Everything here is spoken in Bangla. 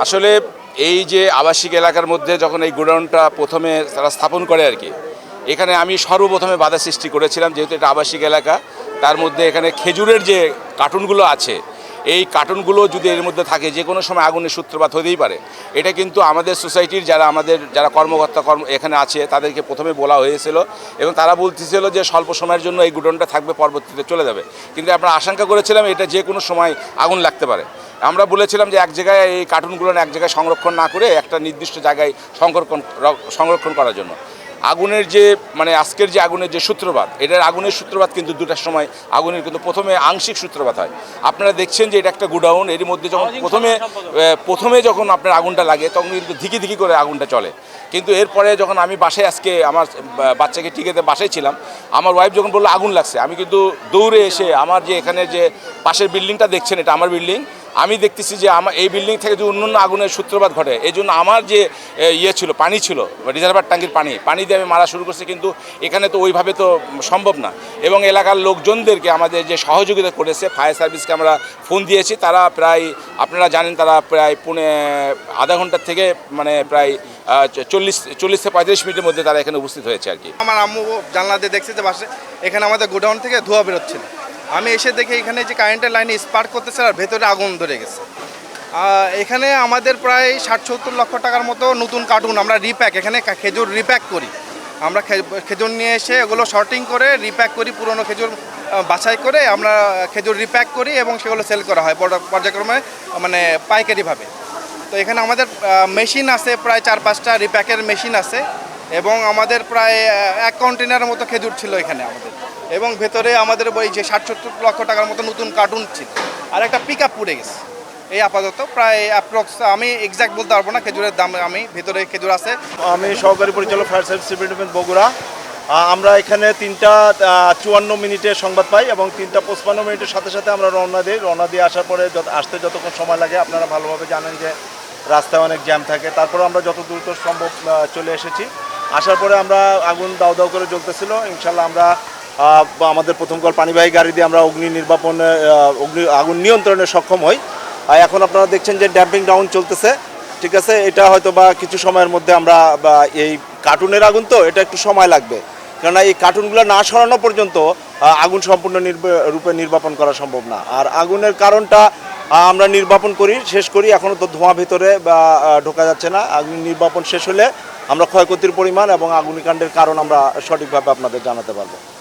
আসলে এই যে আবাসিক এলাকার মধ্যে যখন এই গোডাউনটা প্রথমে তারা স্থাপন করে আর কি, এখানে আমি সর্বপ্রথমে বাধা সৃষ্টি করেছিলাম, যেহেতু এটা আবাসিক এলাকা। তার মধ্যে এখানে খেজুরের যে কার্টুনগুলো আছে, এই কার্টুনগুলো যদি এর মধ্যে থাকে, যে কোনো সময় আগুনের সূত্রপাত হতেই পারে। এটা কিন্তু আমাদের সোসাইটির যারা কর্মকর্তা এখানে আছে তাদেরকে প্রথমে বলা হয়েছিল, এবং তারা বলতেছিল যে স্বল্প সময়ের জন্য এই গোডাউনটা থাকবে, পরবর্তীতে চলে যাবে। কিন্তু আমরা আশঙ্কা করেছিলাম এটা যে কোনো সময় আগুন লাগতে পারে। আমরা বলেছিলাম যে এক জায়গায় এই কার্টুনগুলো এক জায়গায় সংরক্ষণ না করে একটা নির্দিষ্ট জায়গায় সংরক্ষণ করার জন্য। আগুনের যে আজকের যে আগুনের যে সূত্রপাত, এটার আগুনের সূত্রপাত কিন্তু দুটার সময় আগুনের কিন্তু প্রথমে আংশিক সূত্রপাত হয়। আপনারা দেখছেন যে এটা একটা গোডাউন, এর মধ্যে যখন প্রথমে যখন আপনার আগুনটা লাগে তখন কিন্তু ধিকি ধিকি করে আগুনটা চলে। কিন্তু এরপরে যখন আমি বাসায় আজকে আমার বাচ্চাকে টিকেতে বাসায় ছিলাম, আমার ওয়াইফ যখন বললো আগুন লাগছে, আমি কিন্তু দৌড়ে এসে আমার যে এখানে যে পাশের বিল্ডিংটা দেখছেন, এটা আমার বিল্ডিং, আমি দেখতেছি যে আমার এই বিল্ডিং থেকে যে অন্য আগুনের সূত্রপাত ঘটে। এই জন্য আমার যে ছিল, পানি ছিল, রিজার্ভার ট্যাঙ্কির পানি দিয়ে আমি মারা শুরু করছি। কিন্তু এখানে তো ওইভাবে তো সম্ভব না। এবং এলাকার লোকজনদেরকে আমাদের যে সহযোগিতা করেছে, ফায়ার সার্ভিসকে আমরা ফোন দিয়েছি। তারা প্রায়, আপনারা জানেন, তারা প্রায় আধা ঘন্টার থেকে প্রায় 40 থেকে 35 মিনিটের মধ্যে তারা এখানে উপস্থিত হয়েছে আর কি। আমার আম্মু জানলা দিয়ে দেখছে যে বাসে এখানে আমাদের গোডাউন থেকে ধোঁয়া বেরোচ্ছিল। আমি এসে দেখি এখানে যে কারেন্টের লাইনে স্পার্ক করতেছে আর ভেতরে আগুন ধরে গেছে। এখানে আমাদের প্রায় 60-70 লক্ষ টাকার মতো নতুন কার্টুন আমরা রিপ্যাক, এখানে খেজুর রিপ্যাক করি। আমরা খেজুর নিয়ে এসে এগুলো শর্টিং করে রিপ্যাক করি, পুরনো খেজুর বাছাই করে আমরা খেজুর রিপ্যাক করি এবং সেগুলো সেল করা হয় পর্যায়ক্রমে, পাইকারিভাবে। তো এখানে আমাদের মেশিন আছে, প্রায় 4-5টা রিপ্যাকের মেশিন আছে, এবং আমাদের প্রায় 1 কন্টেনারের মতো খেজুর ছিল এখানে আমাদের। এবং ভেতরে আমাদের ওই যে 60-70 লক্ষ টাকার মতো নতুন কার্টুন ছিল, আর একটা পিক আপ পুড়ে গেছে। এই আপাতত প্রায় অ্যাপ্রক্স, আমি এক্স্যাক্ট বলতে পারবো না খেজুরের দাম, আমি ভেতরে খেজুর আছে। আমি সহকারী পরিচালক fire service civil defence Bogura. আমরা এখানে 3টা 54 সংবাদ পাই এবং 3টা 55 সাথে সাথে আমরা রওনা দিয়ে আসার পরে আসতে যতক্ষণ সময় লাগে আপনারা ভালোভাবে জানেন যে রাস্তায় অনেক জ্যাম থাকে। তারপরে আমরা যত দ্রুত সম্ভব চলে এসেছি। আসার পরে আমরা আগুন দাউ দাউ করে জ্বলতেছিল। ইনশাল্লাহ আমরা আমাদের প্রথম কল পানিবাহী গাড়ি দিয়ে আমরা আগুন নিয়ন্ত্রণে সক্ষম হই। এখন আপনারা দেখছেন যে ড্যাম্পিং ডাউন চলতেছে, ঠিক আছে। এটা হয়তো বা কিছু সময়ের মধ্যে আমরা এই কার্টুনের আগুন তো এটা একটু সময় লাগবে, কেননা এই কার্টুনগুলো না সরানো পর্যন্ত আগুন সম্পূর্ণ রূপে নির্বাপন করা সম্ভব না। আর আগুনের কারণটা আমরা শেষ করি, এখনও তো ধোঁয়া ভেতরে ঢোকা যাচ্ছে না। আগুন নির্বাপন শেষ হলে আমরা ক্ষয়ক্ষতির পরিমাণ এবং অগ্নিকাণ্ডের কারণ আমরা সঠিকভাবে আপনাদের জানাতে পারবো।